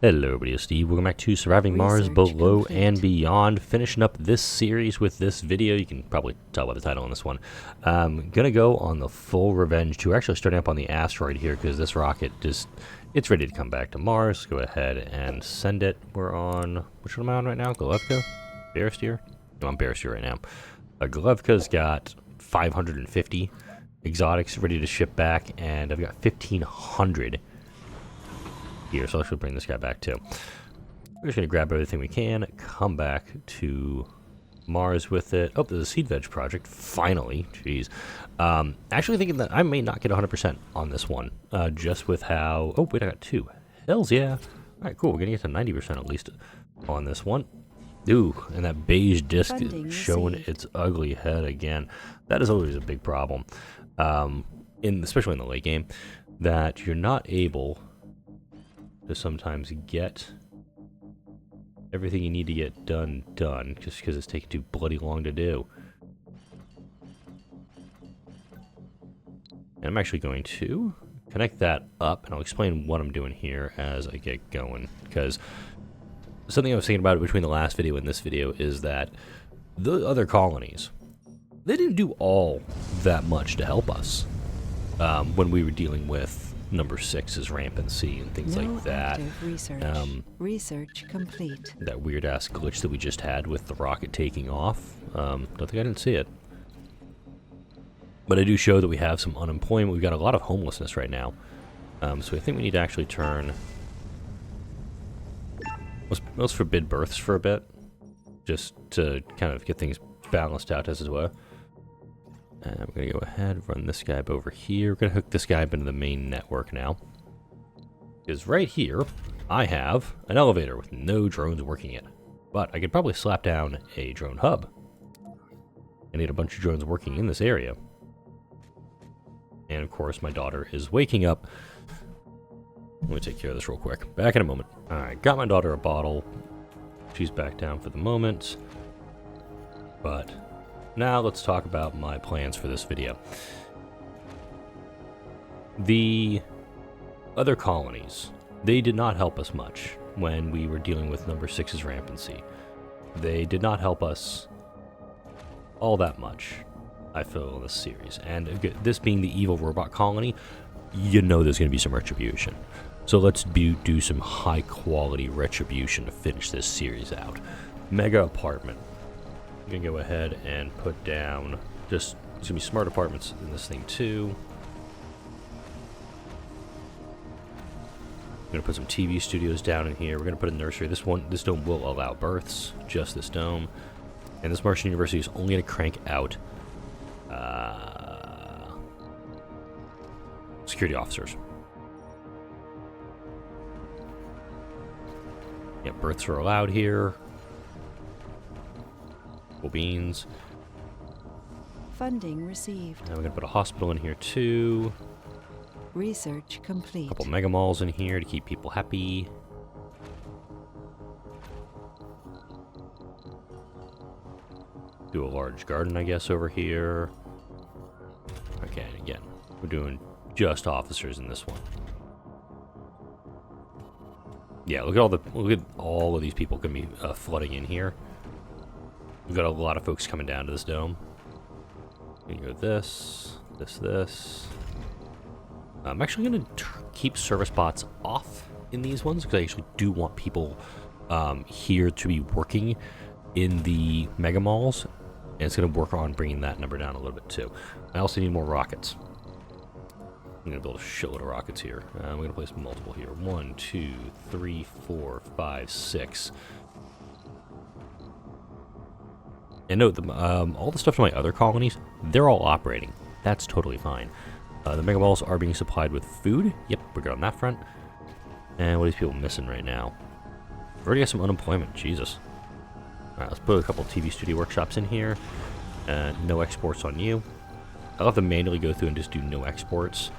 Hello everybody, it's Steve. Welcome back to Surviving Mars Below and Beyond. Finishing up this series with this video. You can probably tell by the title on this one. Gonna go on the full revenge tour. Actually starting up on the asteroid here because this rocket it's ready to come back to Mars. Let's go ahead and send it. We're on, which one am I on right now? Golevka? Bearisteer? No, I'm Bearisteer right now. Golevka's got 550 exotics ready to ship back, and I've got 1,500 here, so I should bring this guy back too. We're just going to grab everything we can, come back to Mars with it. Oh, there's a seed veg project, finally. Jeez. Actually thinking that I may not get 100% on this one, just with how... Oh, wait, I got 2. Hells yeah. Alright, cool. We're going to get to 90% at least on this one. Ooh, and that beige disc is showing its ugly head again. That is always a big problem, especially in the late game, that you're not able to sometimes get everything you need to get done just because it's taking too bloody long to do. And I'm actually going to connect that up, and I'll explain what I'm doing here as I get going, because something I was thinking about between the last video and this video is that the other colonies, they didn't do all that much to help us when we were dealing with number 6's rampancy and things like that. Research complete. That weird ass glitch that we just had with the rocket taking off. Don't think I didn't see it. But I do show that we have some unemployment. We've got a lot of homelessness right now. So I think we need to actually turn... Let's forbid births for a bit. Just to kind of get things balanced out as it were. And we're going to go ahead, run this guy up over here. We're going to hook this guy up into the main network now. Because right here, I have an elevator with no drones working it. But I could probably slap down a drone hub. I need a bunch of drones working in this area. And of course, my daughter is waking up. Let me take care of this real quick. Back in a moment. Alright, got my daughter a bottle. She's back down for the moment. But... now let's talk about my plans for this video. The other colonies, they did not help us much when we were dealing with number 6's rampancy. They did not help us all that much, I feel, in this series. And this being the evil robot colony, you know there's going to be some retribution. So let's do some high quality retribution to finish this series out. Mega apartment. I'm gonna go ahead and put down just, there's gonna be smart apartments in this thing too. I'm gonna put some TV studios down in here. We're gonna put a nursery. This dome will allow births, just this dome. And this Martian University is only gonna crank out security officers. Yeah, births are allowed here. Beans. Funding received. Now we're gonna put a hospital in here too. Research complete. A couple mega malls in here to keep people happy. Do a large garden, I guess, over here. Okay, and again, we're doing just officers in this one. Yeah, look at all of these people gonna be flooding in here. We've got a lot of folks coming down to this dome. We can go this. I'm actually going to keep service bots off in these ones because I actually do want people here to be working in the mega malls. And it's going to work on bringing that number down a little bit too. I also need more rockets. I'm going to build a shitload of rockets here. I'm going to place multiple here. 1, 2, 3, 4, 5, 6. And note, all the stuff to my other colonies, they're all operating. That's totally fine. The mega balls are being supplied with food. Yep, we're good on that front. And what are these people missing right now? We've already got some unemployment. Jesus. Alright, let's put a couple TV studio workshops in here. No exports on you. I'll have to manually go through and just do no exports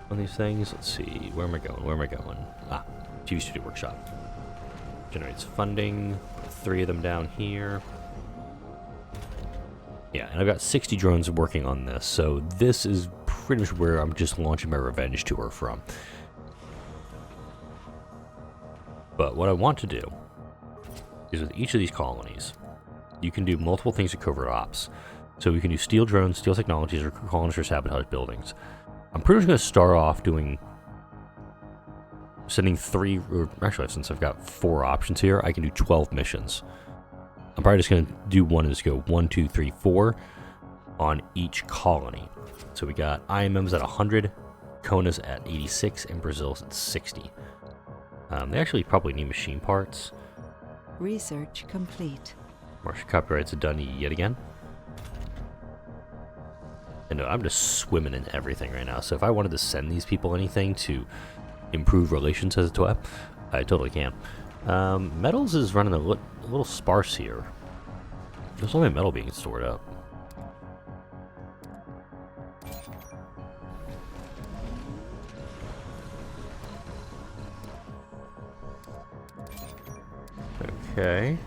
on these things. Let's see. Where am I going? Ah, TV studio workshop. Generates funding. Put 3 of them down here. Yeah, and I've got 60 drones working on this, so this is pretty much where I'm just launching my revenge tour from. But what I want to do is with each of these colonies, you can do multiple things with covert ops. So we can do steal drones, steal technologies, or colonists or sabotage buildings. I'm pretty much going to start off sending 3, or actually since I've got 4 options here, I can do 12 missions. I'm probably just going to do one and just go 1, 2, 3, 4 on each colony. So we got IMMs at 100, Kona's at 86, and Brazil's at 60. They actually probably need machine parts. Research complete. Martian copyrights are done yet again. And I'm just swimming in everything right now. So if I wanted to send these people anything to improve relations as a twab, I totally can. Metals is running a little sparse here. There's only metal being stored up. Okay.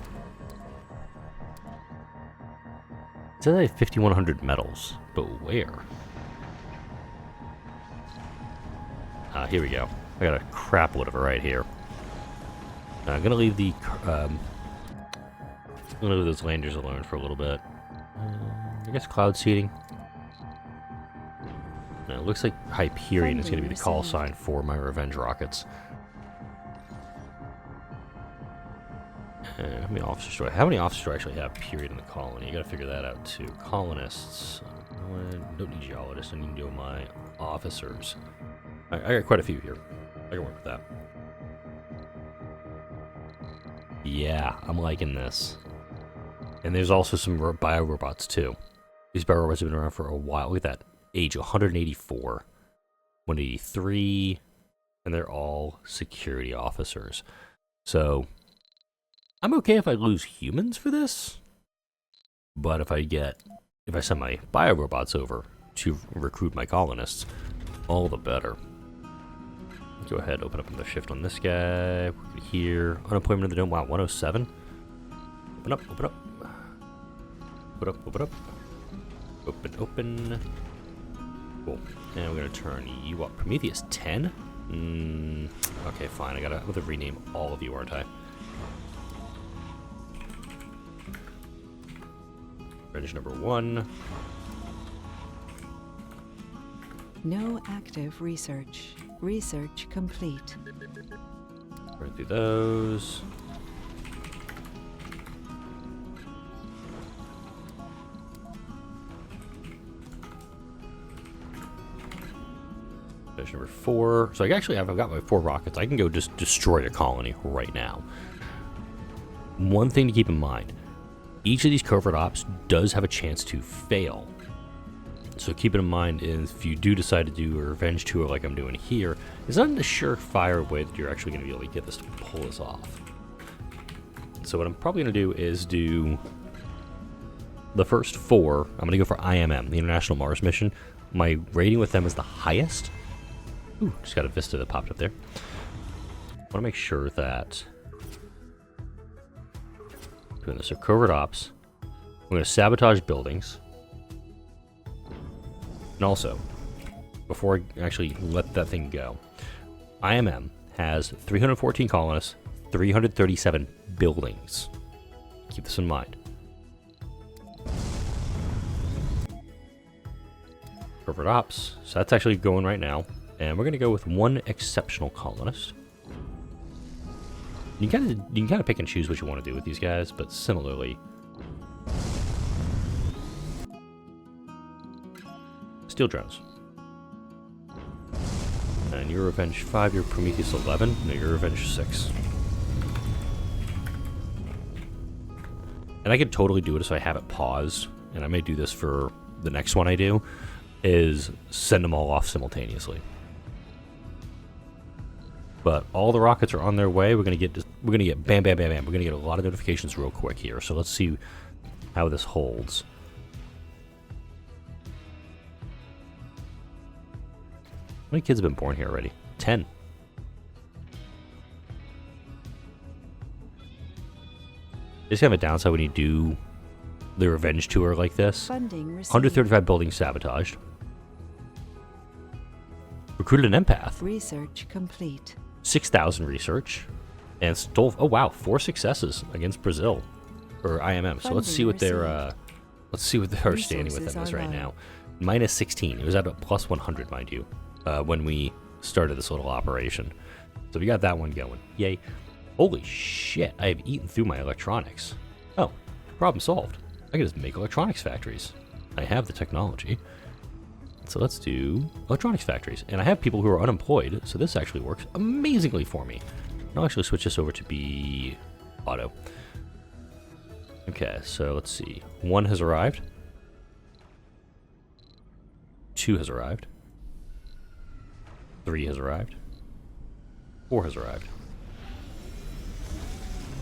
It says I have 5,100 metals, but where? Here we go. I got a crap load of it right here. I'm gonna leave the those landers alone for a little bit. I guess cloud seeding. No, it looks like Hyperion is gonna be the call sign for my revenge rockets. How many officers do I have? How many officers do I actually have, period, in the colony? You gotta figure that out, too. Colonists. I don't need geologists. I need to know my officers. I got quite a few here. I can work with that. Yeah, I'm liking this. And there's also some biorobots, too. These biorobots have been around for a while. Look at that. Age 184. 183. And they're all security officers. So I'm okay if I lose humans for this, but if I send my biorobots over to recruit my colonists, all the better. Go ahead, open up another shift on this guy. Here, unemployment in the dome. Wow, 107. Open up, open up. Open up, open up. Open, open. Cool. And we're gonna turn you up. Prometheus 10? Okay, fine. I'm gonna rename all of you, aren't I? Revenge number 1. No active research. Research complete. Run through those. Revenge number 4. So I've got my 4 rockets. I can go just destroy a colony right now. One thing to keep in mind. Each of these covert ops does have a chance to fail. So keep it in mind if you do decide to do a revenge tour like I'm doing here, it's not a surefire way that you're actually going to be able to get this to pull this off. So what I'm probably going to do is do the first 4. I'm going to go for IMM, the International Mars Mission. My rating with them is the highest. Ooh, just got a Vista that popped up there. I want to make sure that doing this. So covert ops. I'm going to sabotage buildings. And also, before I actually let that thing go, IMM has 314 colonists, 337 buildings. Keep this in mind. Covert ops. So that's actually going right now. And we're going to go with 1 exceptional colonist. You can kind of pick and choose what you want to do with these guys, but similarly, steal drones. And you're Revenge 5, you're Prometheus 11, no, you're Revenge 6. And I could totally do it so I have it paused, and I may do this for the next one I do, is send them all off simultaneously. But all the rockets are on their way. We're gonna get bam, bam, bam, bam. We're gonna get a lot of notifications real quick here. So let's see how this holds. How many kids have been born here already? 10. Just have a downside when you do the revenge tour like this. 135 buildings sabotaged. Recruited an empath. Research complete. 6,000 research. And stole, oh wow, 4 successes against Brazil, or IMM. So let's see what they're standing with in this right now. Minus 16. It was at a plus 100, mind you, when we started this little operation. So we got that one going. Yay. Holy shit, I have eaten through my electronics. Oh, problem solved. I can just make electronics factories. I have the technology. So let's do electronics factories. And I have people who are unemployed, so this actually works amazingly for me. I'll actually switch this over to be auto. Okay, so let's see. 1 has arrived. 2 has arrived. 3 has arrived. 4 has arrived.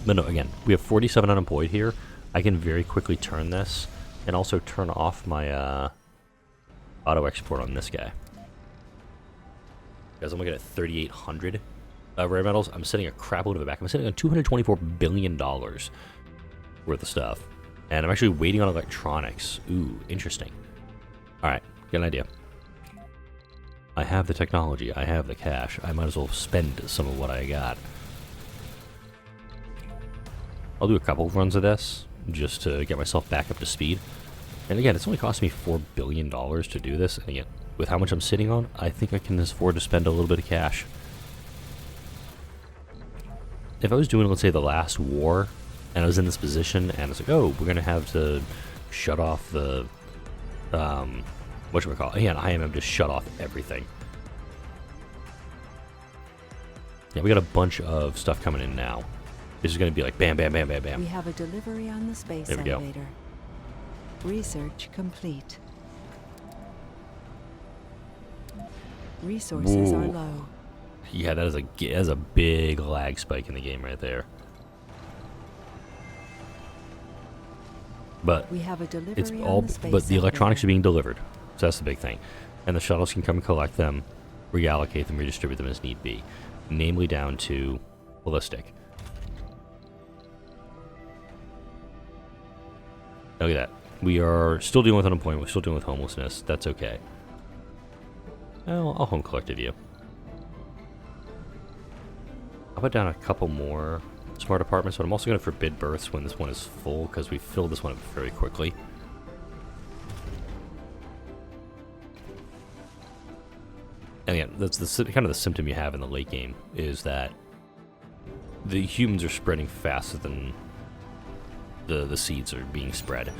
But no, again, we have 47 unemployed here. I can very quickly turn this and also turn off my auto export on this guy. Guys, I'm looking at 3,800 rare metals. I'm sitting a crap load of it back. I'm sitting on $224 billion worth of stuff. And I'm actually waiting on electronics. Ooh, interesting. Alright, get an idea. I have the technology. I have the cash. I might as well spend some of what I got. I'll do a couple of runs of this just to get myself back up to speed. And again, it's only cost me $4 billion to do this. And again, with how much I'm sitting on, I think I can afford to spend a little bit of cash. If I was doing, let's say, the last war, and I was in this position, and it's like, oh, we're going to have to shut off the, whatchamacallit? Yeah, IMM just shut off everything. Yeah, we got a bunch of stuff coming in now. This is going to be like bam, bam, bam, bam, bam. We have a delivery on the space elevator. Research complete. Resources are low. Yeah, that is a big lag spike in the game right there. But we have a delivery it's all, but the electronics are being delivered, so that's the big thing. And the shuttles can come and collect them, reallocate them, redistribute them as need be, namely down to ballistic. Look at that. We are still dealing with unemployment. We're still dealing with homelessness. That's okay. Well, I'll home collected you. I'll put down a couple more smart apartments, but I'm also going to forbid births when this one is full, because we filled this one up very quickly. And again, that's the kind of the symptom you have in the late game, is that the humans are spreading faster than the seeds are being spread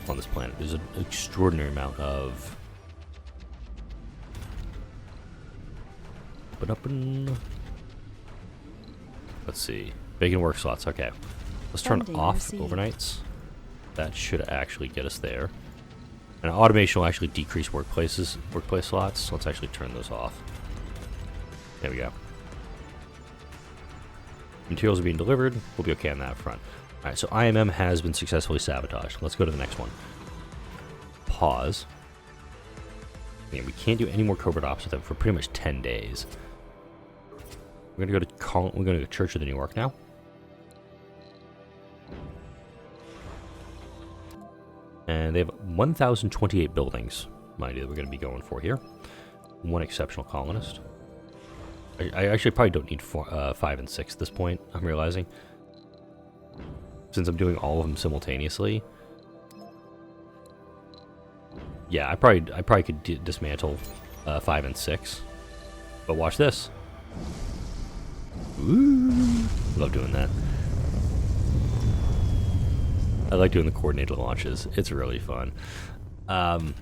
on this planet. There's an extraordinary amount of... Let's see. Vacant work slots. Okay. Let's turn off overnights. That should actually get us there. And automation will actually decrease workplace slots. Let's actually turn those off. There we go. Materials are being delivered. We'll be okay on that front. Alright, so IMM has been successfully sabotaged. Let's go to the next one. Pause. Again, we can't do any more covert ops with them for pretty much 10 days. We're gonna go to Church of the New York now. And they have 1,028 buildings, mind you, that we're going to be going for here. 1 exceptional colonist. I actually probably don't need 5 and 6 at this point, I'm realizing. Since I'm doing all of them simultaneously. Yeah, I probably could dismantle 5 and 6. But watch this. Ooh, love doing that. I like doing the coordinated launches. It's really fun.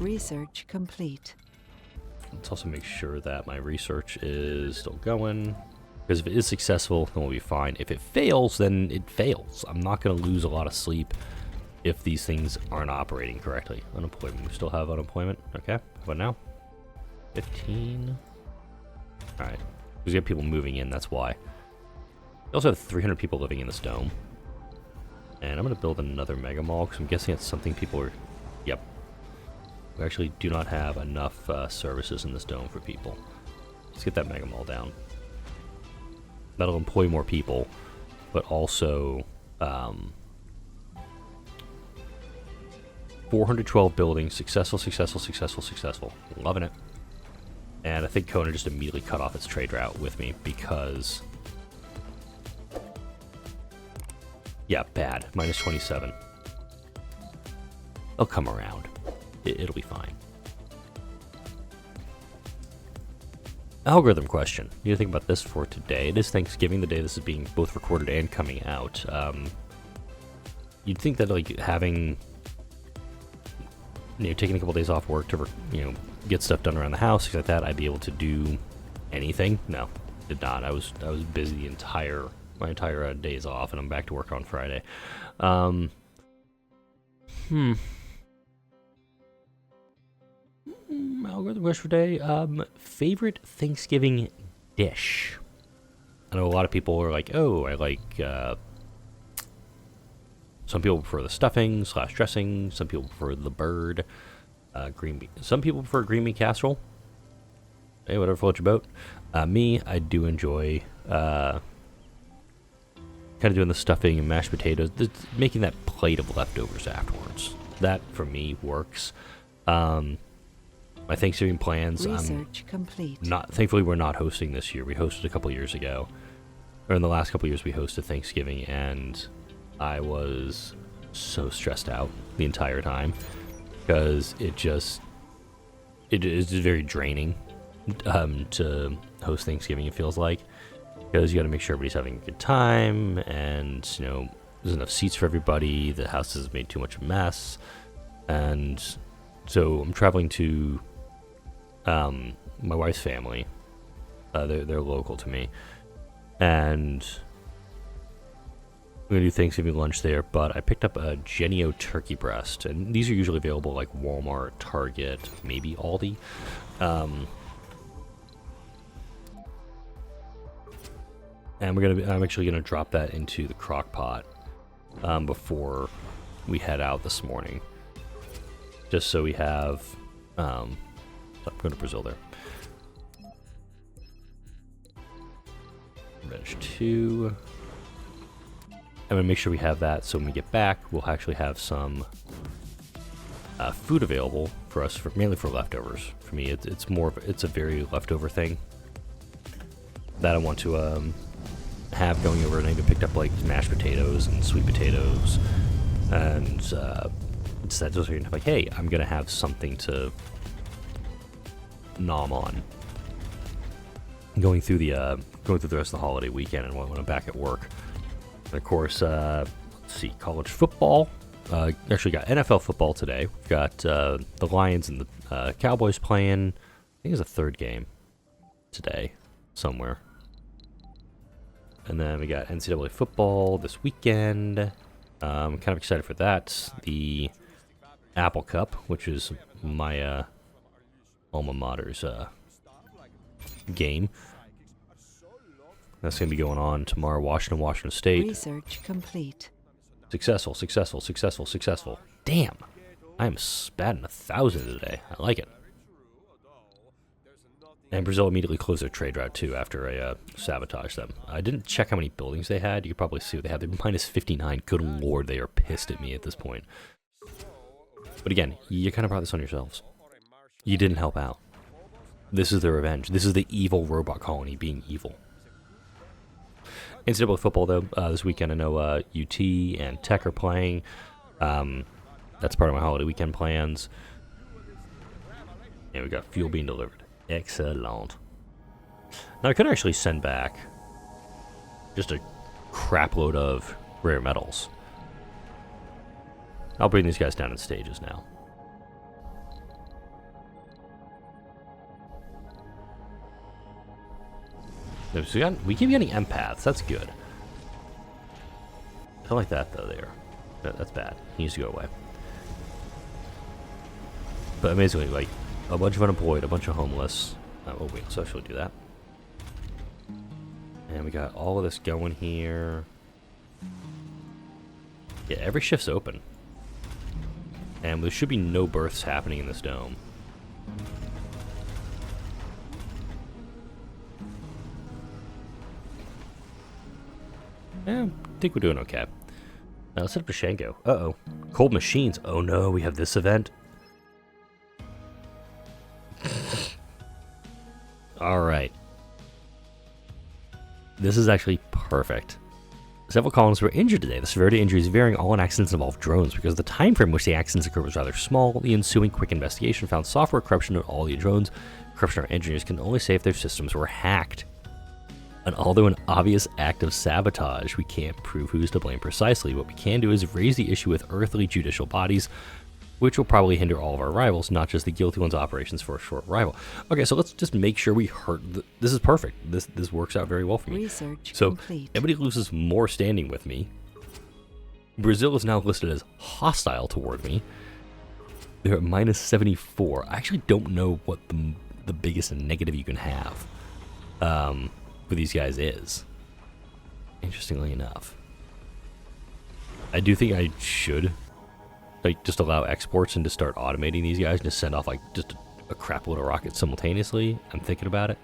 Research complete. Let's also make sure that my research is still going. Because if it is successful, then we'll be fine. If it fails, then it fails. I'm not going to lose a lot of sleep if these things aren't operating correctly. Unemployment. We still have unemployment. Okay. How about now? 15. Alright. We get people moving in, that's why. We also have 300 people living in this dome. And I'm going to build another mega mall, because I'm guessing it's something people are... Yep. We actually do not have enough services in this dome for people. Let's get that mega mall down. That'll employ more people, but also... 412 buildings. Successful, successful, successful, successful. Loving it. And I think Kona just immediately cut off its trade route with me, because... Yeah, bad. Minus 27. They'll come around. It'll be fine. Algorithm question. What do you think about this for today? It is Thanksgiving, the day this is being both recorded and coming out. You'd think that like having, taking a couple days off work to, get stuff done around the house, things like that, I'd be able to do anything. No, did not. I was busy my entire days off, and I'm back to work on Friday. Algorithm question for today. Favorite Thanksgiving dish? I know a lot of people are like, oh, I like. Some people prefer the stuffing / dressing. Some people prefer the bird. Green bean. Some people prefer green bean casserole. Hey, whatever floats your boat. Me, I do enjoy kind of doing the stuffing and mashed potatoes, making that plate of leftovers afterwards. That for me works. My Thanksgiving plans. Research complete. Thankfully, we're not hosting this year. We hosted a couple years ago, or in the last couple years, we hosted Thanksgiving, and I was so stressed out the entire time because it is very draining to host Thanksgiving. It feels like, because you got to make sure everybody's having a good time, and there's enough seats for everybody. The house has made too much of a mess, and so I'm traveling to my wife's family. They're local to me, and I'm gonna do Thanksgiving lunch there. But I picked up a Genio turkey breast, and these are usually available like Walmart, Target, maybe Aldi. And I'm actually gonna drop that into the crock pot before we head out this morning, just so we have. I'm going to Brazil there. Reg 2. I'm going to make sure we have that, so when we get back, we'll actually have some food available for us, mainly for leftovers. For me, it's a very leftover thing that I want to have going over. And I even picked up like mashed potatoes and sweet potatoes, and instead just like, hey, I'm going to have something to nom on going through the rest of the holiday weekend and when I'm back at work. And of course, let's see, college football. Actually got NFL football today. We've got the Lions and the Cowboys playing. I think it's a third game today somewhere. And then we got NCAA football this weekend. I'm kind of excited for that. The Apple Cup, which is my alma mater's game. That's going to be going on tomorrow. Washington State. Research complete. Successful. Damn. I am batting 1,000 today. I like it. And Brazil immediately closed their trade route, too, after I sabotaged them. I didn't check how many buildings they had. You can probably see what they have. They're minus 59. Good lord, they are pissed at me at this point. But again, you kind of brought this on yourselves. You didn't help out. This is the revenge. This is the evil robot colony being evil. NCAA football, though, this weekend I know UT and Tech are playing. That's part of my holiday weekend plans. And we got fuel being delivered. Excellent. Now I could actually send back just a crap load of rare metals. I'll bring these guys down in stages now. So we keep getting empaths. That's good. I don't like that, though, there. That's bad. He needs to go away. But amazingly, like, a bunch of unemployed, a bunch of homeless. Oh, wait, let's actually do that. And we got all of this going here. Yeah, every shift's open. And there should be no births happening in this dome. I think we're doing okay. Now let's head up to Shango. Uh-oh. Cold machines. Oh no, we have this event. Alright. This is actually perfect. Several colonists were injured today. The severity of injuries varying. All in accidents involved drones. Because the time frame in which the accidents occurred was rather small, the ensuing quick investigation found software corruption in all the drones. Corruption our engineers can only say if their systems were hacked. And although an obvious act of sabotage, we can't prove who's to blame precisely. What we can do is raise the issue with earthly judicial bodies, which will probably hinder all of our rivals, not just the guilty ones' operations for a short rival. Okay, so let's just make sure we hurt. This is perfect. This works out very well for me. Research so complete. everybody loses more standing with me. Brazil is now listed as hostile toward me. They're at minus 74. I actually don't know what the biggest negative you can have for these guys is. Interestingly enough, I do think I should just allow exports and just start automating these guys and just send off just a crap load of rockets simultaneously. I'm thinking about it.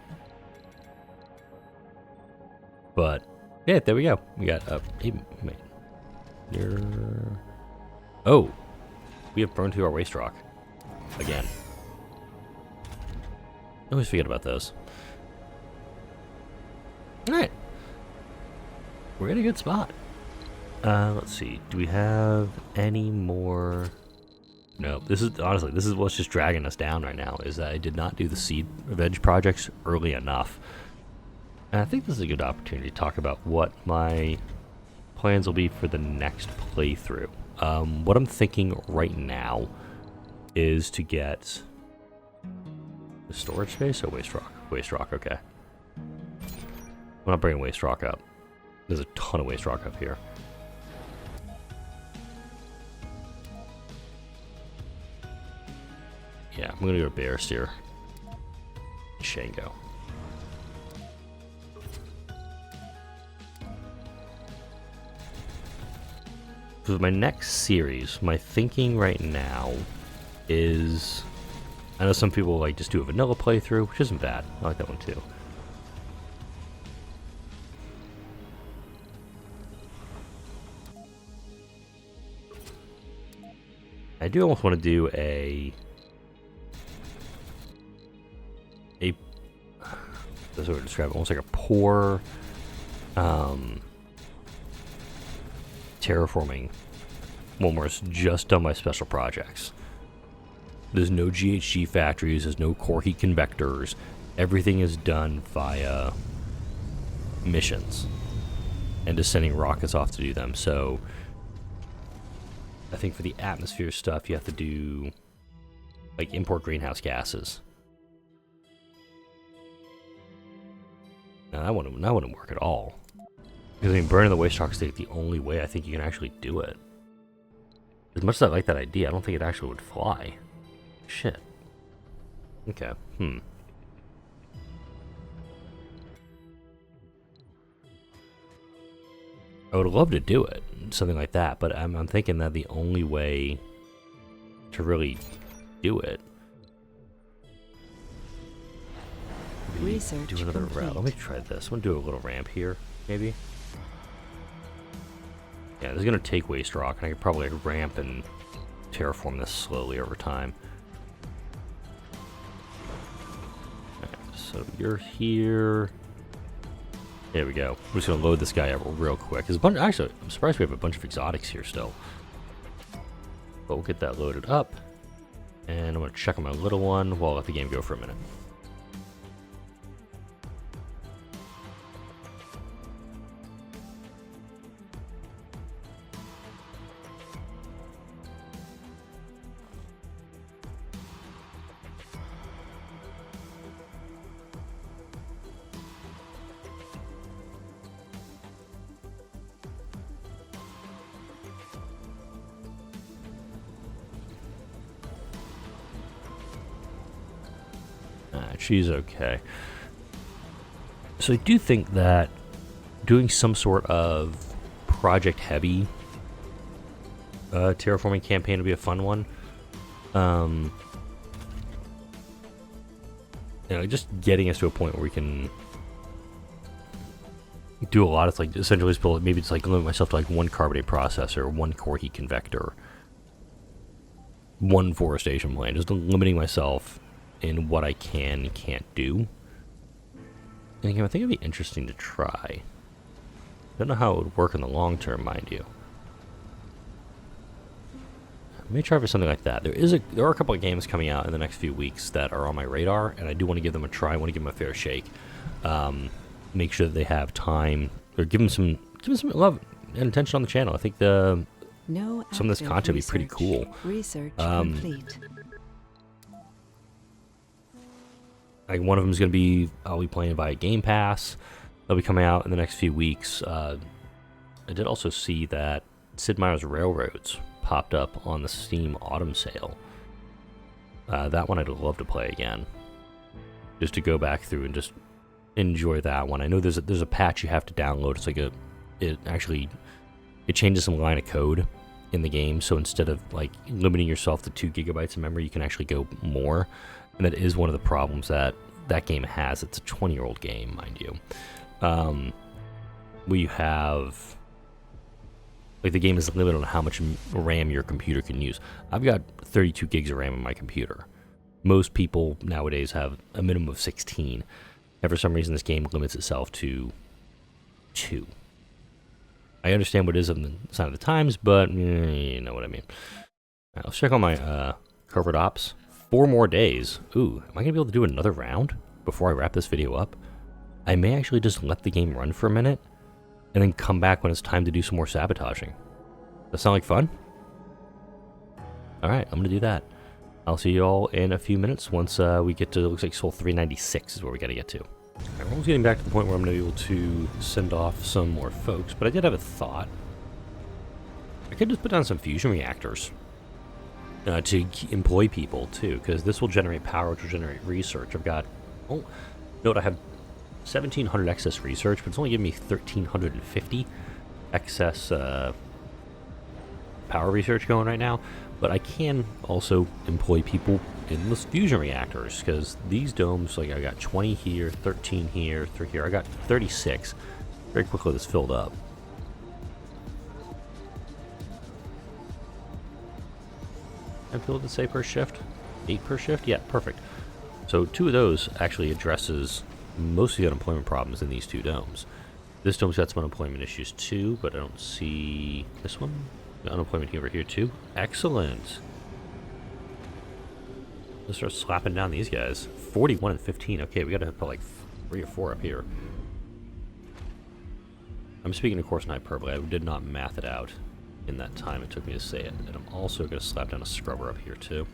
But yeah, there we go. We got oh, we have burned through our waste rock again. I always forget about those. All right, we're in a good spot. Let's see. Do we have any more? No. This is what's just dragging us down right now. Is that I did not do the seed revenge projects early enough. And I think this is a good opportunity to talk about what my plans will be for the next playthrough. What I'm thinking right now is to get the storage space or waste rock. Waste rock. Okay. I'm not bringing waste rock up. There's a ton of waste rock up here. Yeah, I'm gonna go to Bear Steer. Shango. For my next series, my thinking right now is, I know some people just do a vanilla playthrough, which isn't bad. I like that one too. I do almost want to do that's what I would describe it, almost like a poor terraforming one where it's just done by special projects. There's no GHG factories, there's no core heat convectors. Everything is done via missions and just sending rockets off to do them. So I think for the atmosphere stuff, you have to do import greenhouse gases. Now that wouldn't work at all. Because burning the waste rock is the only way I think you can actually do it. As much as I like that idea, I don't think it actually would fly. Shit. Okay. I would love to do it, something like that, but I'm thinking that the only way to really do it. Research do another complete. route. Let me try this. I'm gonna do a little ramp here, maybe. Yeah, this is gonna take waste rock, and I could probably ramp and terraform this slowly over time. Alright, so you're here. There we go. We're just gonna load this guy up real quick. There's a bunch. Actually, I'm surprised we have a bunch of exotics here still. But we'll get that loaded up, and I'm gonna check on my little one while I let the game go for a minute. She's okay. So I do think that doing some sort of project heavy terraforming campaign would be a fun one. Just getting us to a point where we can do a lot of essentially just build, maybe it's limit myself to one carbonate processor, one core heat convector, one forestation plan, just limiting myself in what I can and can't do. And I think it'd be interesting to try. Don't know how it would work in the long term, mind you. I may try for something like that. There are a couple of games coming out in the next few weeks that are on my radar, and I do want to give them a try. I want to give them a fair shake. Make sure that they have time, or give them some love and attention on the channel. I think some of this content would be pretty cool. Research complete. Like one of them is going to be, I'll be playing via Game Pass. They'll be coming out in the next few weeks. I did also see that Sid Meier's Railroads popped up on the Steam Autumn Sale. That one I'd love to play again, just to go back through and just enjoy that one. I know there's a patch you have to download. It's like it changes some line of code in the game, so instead of like limiting yourself to 2 gigabytes of memory, you can actually go more. And that is one of the problems that game has. It's a 20-year-old game, mind you. We have, like, the game is limited on how much RAM your computer can use. I've got 32 gigs of RAM in my computer. Most people nowadays have a minimum of 16. And for some reason, this game limits itself to 2. I understand what it is on the sign of the times, but you know what I mean. All right, let's check on my covert ops. 4 more days. Ooh, am I going to be able to do another round before I wrap this video up? I may actually just let the game run for a minute and then come back when it's time to do some more sabotaging. Does that sound like fun? Alright, I'm going to do that. I'll see you all in a few minutes once we get to, it looks like Sol 396 is where we got to get to. Right, we're almost getting back to the point where I'm going to be able to send off some more folks, but I did have a thought. I could just put down some fusion reactors. To employ people too, because this will generate power, which will generate research. I've got, note I have 1,700 excess research, but it's only giving me 1,350 excess power research going right now. But I can also employ people in the fusion reactors, because these domes, like I got 20 here, 13 here, 3 here. I got 36. Very quickly this filled up. I feel to say per shift? 8 per shift? Yeah, perfect. So 2 of those actually addresses most of the unemployment problems in these 2 domes. This dome's got some unemployment issues too, but I don't see this one. The unemployment over here too. Excellent. Let's start slapping down these guys. 41 and 15. Okay, we gotta put like 3 or 4 up here. I'm speaking, of course, in hyperbole. I did not math it out in that time it took me to say it. And I'm also going to slap down a scrubber up here too.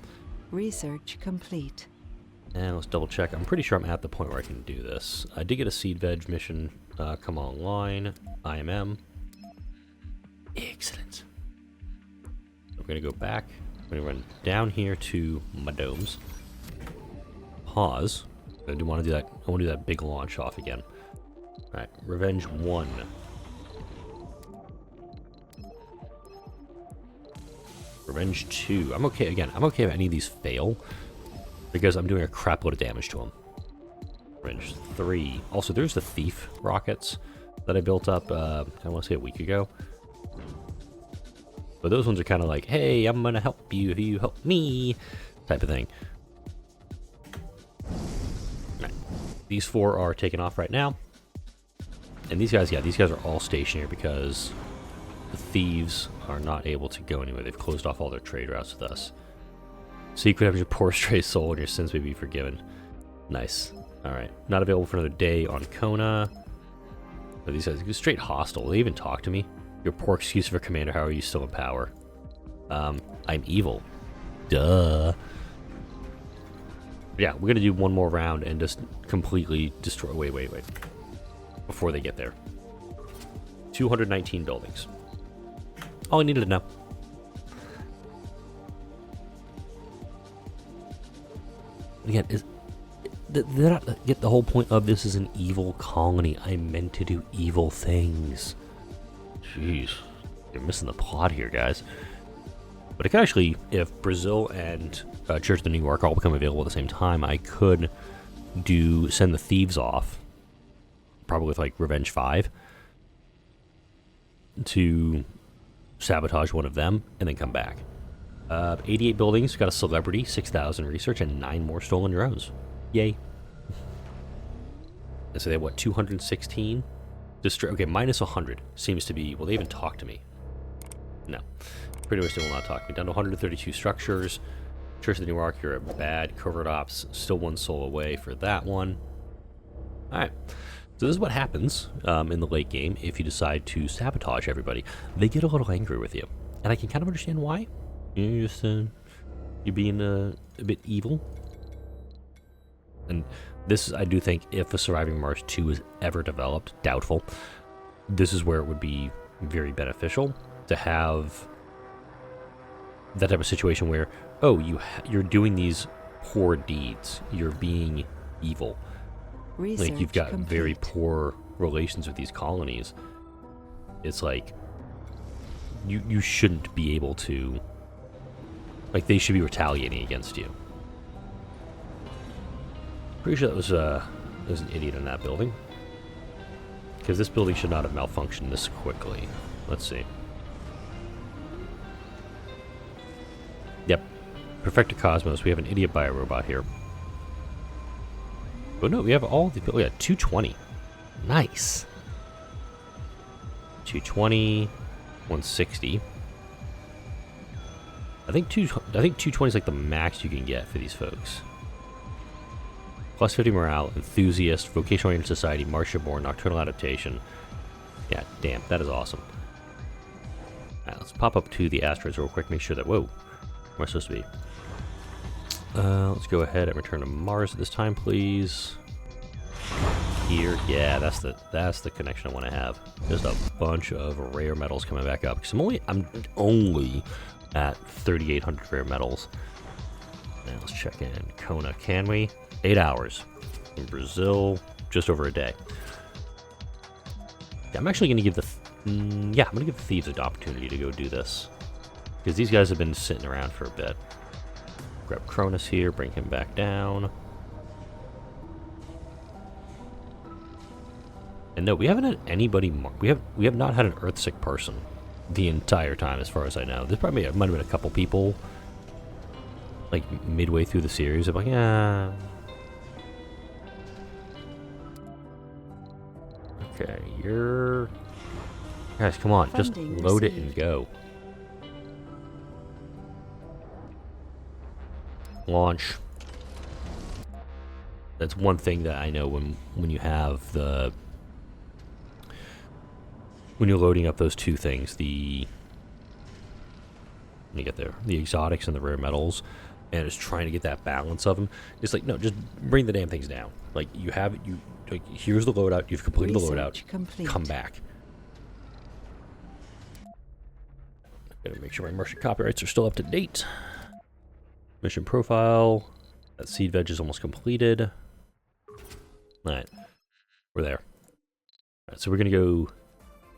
Research complete. And let's double check. I'm pretty sure I'm at the point where I can do this. I did get a seed veg mission come online. IMM. Excellent. I'm going to go back. I'm going to run down here to my domes. Pause. I do want to do that. I want to do that big launch off again. Alright, Revenge 1. Revenge 2. I'm okay, again, I'm okay if any of these fail, because I'm doing a crap load of damage to them. Revenge 3. Also, there's the Thief rockets that I built up, I want to say a week ago. But those ones are kind of like, hey, I'm going to help you if you help me, type of thing. Right. These 4 are taken off right now. And these guys, yeah, these guys are all stationary because the thieves are not able to go anywhere. They've closed off all their trade routes with us. So you could have your poor stray soul and your sins may be forgiven. Nice. Alright. Not available for another day on Kona. Oh, these guys go straight hostile. They even talk to me. Your poor excuse for Commander, how are you still in power? I'm evil. Duh. Yeah, we're gonna do one more round and just completely destroy. Wait. Before they get there. 219 buildings. All I needed to know. Again, get the whole point of this is an evil colony. I'm meant to do evil things. Jeez, you're missing the plot here, guys. But it could actually, if Brazil and Church of New York all become available at the same time, I could send the thieves off, probably with like Revenge 5, to sabotage one of them and then come back. 88 buildings, got a celebrity, 6,000 research, and 9 more stolen drones. Yay. And so they have, what, 216 Okay, minus 100 seems to be... Will they even talk to me? No. Pretty much they will not talk to me. Down to 132 structures. Church of the New Ark, you're a bad. Covert Ops, still 1 soul away for that one. Alright. So this is what happens in the late game if you decide to sabotage everybody. They get a little angry with you. And I can kind of understand why. You're just... you're being a bit evil. And this, I do think, if a Surviving Mars 2 is ever developed, doubtful, this is where it would be very beneficial to have that type of situation where, oh, you're doing these poor deeds, you're being evil. Research like, you've got complete. very poor relations with these colonies. It's like, you shouldn't be able to, like, they should be retaliating against you. Pretty sure that was an idiot in that building. Because this building should not have malfunctioned this quickly. Let's see. Yep. Perfected Cosmos. We have an idiot Biorobot here. Oh no, we have all the... We got 220. Nice. 220. 160. I think 220 is like the max you can get for these folks. Plus 50 morale, enthusiast, vocational-oriented society, Martian-born, nocturnal adaptation. Yeah, damn, that is awesome. Alright, let's pop up to the asteroids real quick, make sure that... Whoa, where am I supposed to be? Let's go ahead and return to Mars this time, please. Here, yeah, that's the connection I want to have. Just a bunch of rare metals coming back up. Because I'm only at 3,800 rare metals. Now let's check in. Kona, can we? 8 hours. In Brazil, just over a day. Yeah, I'm actually going to give I'm going to give the thieves an opportunity to go do this. Because these guys have been sitting around for a bit. Grab Cronus here, bring him back down. And no, we haven't had anybody... We have not had an Earthsick person the entire time, as far as I know. There probably might have been a couple people, like, midway through the series. I'm like, yeah... Okay, you're... Guys, come on, just load it and go. Launch. That's one thing that I know when you have the... When you're loading up those two things, let me get there, the exotics and the rare metals, and it's trying to get that balance of them. It's like, no, just bring the damn things down. Like, like, here's the loadout, you've completed the loadout, come back. Gotta make sure my Martian copyrights are still up to date. Mission profile, that seed veg is almost completed. Alright, we're there. Alright, so we're gonna go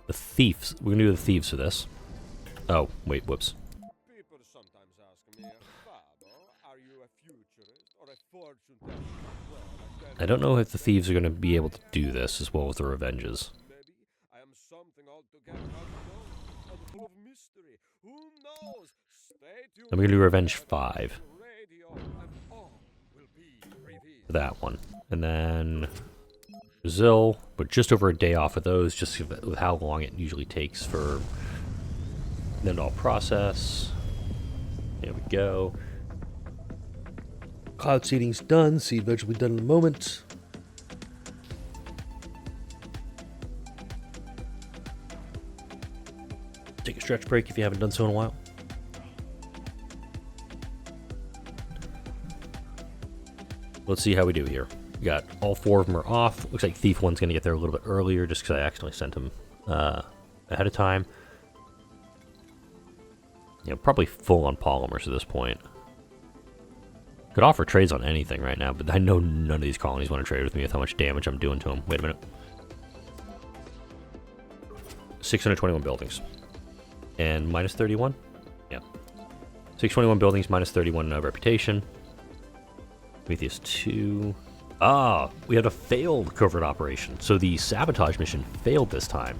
the thieves. We're gonna do the thieves for this. Oh, wait, whoops. People sometimes ask me, Fabo, are you a futurist or a fortune teller? Well, I don't know if the thieves are gonna be able to do this as well as the revenges. maybe I am something altogether unknown and full of mystery. Who knows? Stay tuned. I'm gonna do Revenge 5 Radio and all will be revealed. for that one. And then Brazil, but just over a day off of those, just with how long it usually takes for them to all process. There we go. Cloud seeding's done. Seed veg will be done in a moment. Take a stretch break if you haven't done so in a while. Let's see how we do here. We got all 4 of them are off. Looks like Thief 1's going to get there a little bit earlier just because I accidentally sent him ahead of time. Probably full on polymers at this point. Could offer trades on anything right now, but I know none of these colonies want to trade with me with how much damage I'm doing to them. Wait a minute. 621 buildings. And minus 31? Yeah. 621 buildings, minus 31 reputation. Prometheus 2. Ah, we had a failed covert operation. So the sabotage mission failed this time.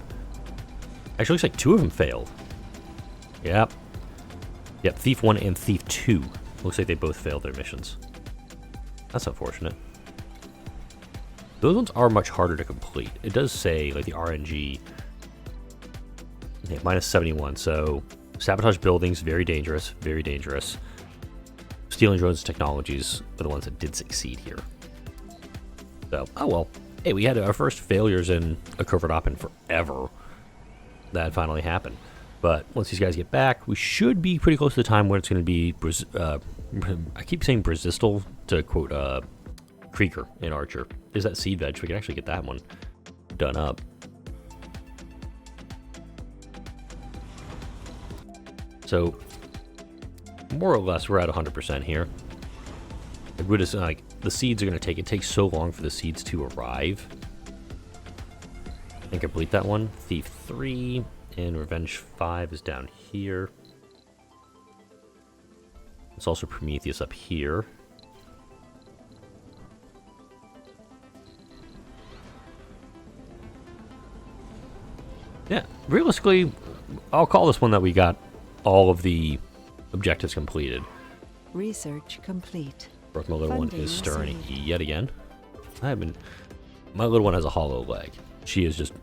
Actually, looks like 2 of them failed. Yep. Yep, Thief 1 and Thief 2. Looks like they both failed their missions. That's unfortunate. Those ones are much harder to complete. It does say, like, the RNG, yeah, minus 71, so sabotage buildings, very dangerous, very dangerous. Stealing drones technologies are the ones that did succeed here. So, oh well. Hey, we had our first failures in a covert op in forever. That finally happened. But once these guys get back, we should be pretty close to the time when it's going to be, I keep saying Brazistal to quote Krieger in Archer. Is that seed veg? We can actually get that one done up. So, more or less, we're at 100% here. We're just, like, the seeds are going to take, it takes so long for the seeds to arrive. And complete that one. Thief 3 and Revenge 5 is down here. It's also Prometheus up here. Yeah, realistically, I'll call this one that we got all of the objectives completed. Research complete. Brooke, my little one Funding is stirring received. yet again. My little one has a hollow leg. She is just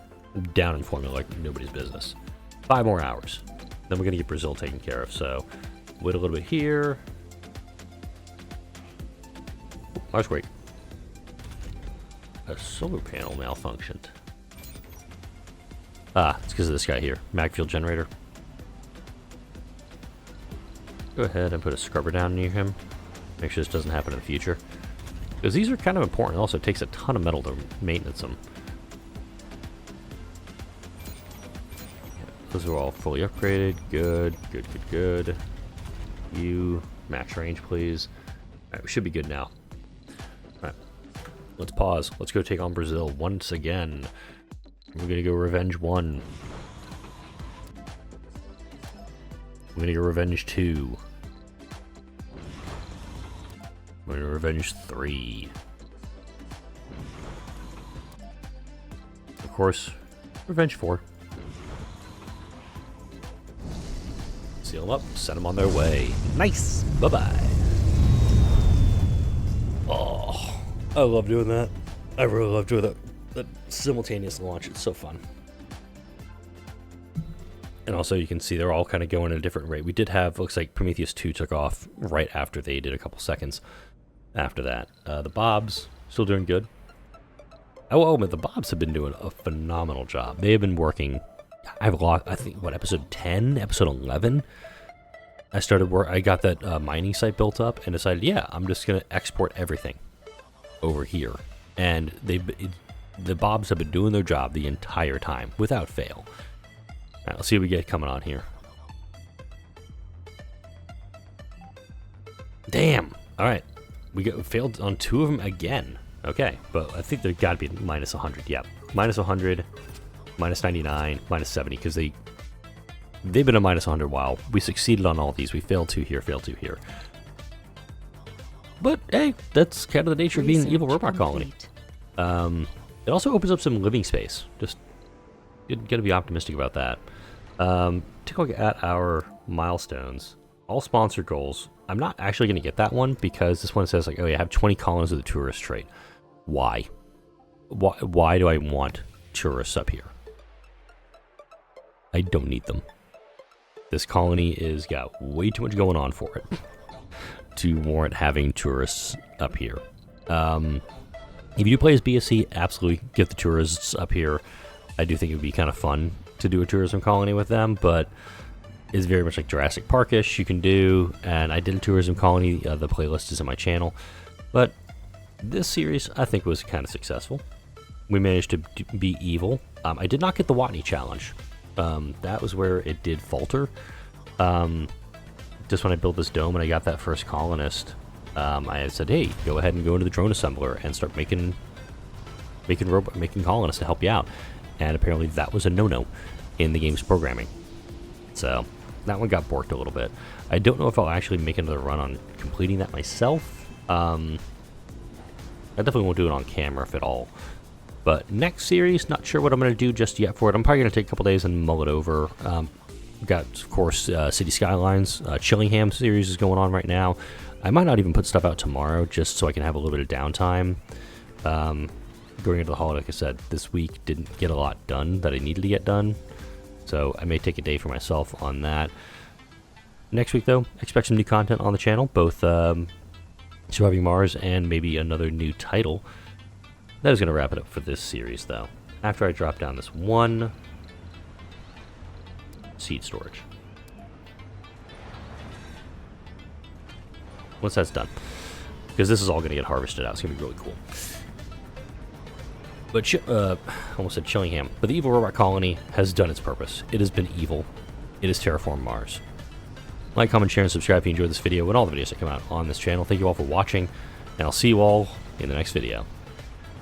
down in formula like nobody's business. 5 more hours. Then we're going to get Brazil taken care of. So, wait a little bit here. Earthquake. A solar panel malfunctioned. Ah, it's because of this guy here. Mag field generator. Go ahead and put a scrubber down near him. Make sure this doesn't happen in the future. Because these are kind of important. It also takes a ton of metal to maintenance them. Those are all fully upgraded. Good, good, good, good. You, max range, please. Alright, we should be good now. Alright, let's pause. Let's go take on Brazil once again. We're going to go Revenge 1. We're going to go Revenge 2. We're going to Revenge 3. Of course, Revenge 4. Seal them up, send them on their way. Nice! Bye-bye. Oh, I love doing that. I really love doing that. The simultaneous launch, it's so fun. And also you can see they're all kind of going at a different rate. We did have, looks like Prometheus 2 took off right after they did, a couple seconds after that. The Bobs, still doing good. Oh, but the Bobs have been doing a phenomenal job. They have been working, I've lost, I think, what, episode 10, episode 11? I started work, I got that mining site built up and decided, yeah, I'm just going to export everything over here. And the Bobs have been doing their job the entire time, without fail. Alright, let's see what we get coming on here. Damn! Alright, we failed on 2 of them again. Okay, but I think they've got to be minus 100. Yep, minus 100, minus 99, minus 70, because they've been a minus 100 while. We succeeded on all these. We failed 2 here, failed 2 here. But, hey, that's kind of the nature of being an evil robot colony. It also opens up some living space. Just gotta be optimistic about that. Take a look at our milestones. All sponsored goals. I'm not actually going to get that one because this one says, like, oh, yeah, I have 20 colonies of the tourist trait. Why? Why do I want tourists up here? I don't need them. This colony is got way too much going on for it to warrant having tourists up here. If you do play as BSC, absolutely get the tourists up here. I do think it would be kind of fun to do a tourism colony with them, but it's very much like Jurassic Park-ish you can do, and I did a tourism colony. The playlist is on my channel, but this series I think was kind of successful. We managed to be evil. I did not get the Watney challenge. That was where it did falter. Just when I built this dome and I got that first colonist, I said, hey, go ahead and go into the drone assembler and start making colonists to help you out. And apparently that was a no-no in the game's programming. So that one got borked a little bit. I don't know if I'll actually make another run on completing that myself. I definitely won't do it on camera if at all. But next series, not sure what I'm going to do just yet for it. I'm probably going to take a couple days and mull it over. Got, of course, City Skylines. Chillingham series is going on right now. I might not even put stuff out tomorrow just so I can have a little bit of downtime. going into the holiday, like I said, this week didn't get a lot done that I needed to get done. So I may take a day for myself on that. Next week, though, expect some new content on the channel, both Surviving Mars and maybe another new title. That is going to wrap it up for this series, though. After I drop down this one seed storage. Once that's done, because this is all going to get harvested out. It's going to be really cool. But, almost said Chillingham. But the evil robot colony has done its purpose. It has been evil. It has terraformed Mars. Like, comment, share, and subscribe if you enjoyed this video and all the videos that come out on this channel. Thank you all for watching, and I'll see you all in the next video.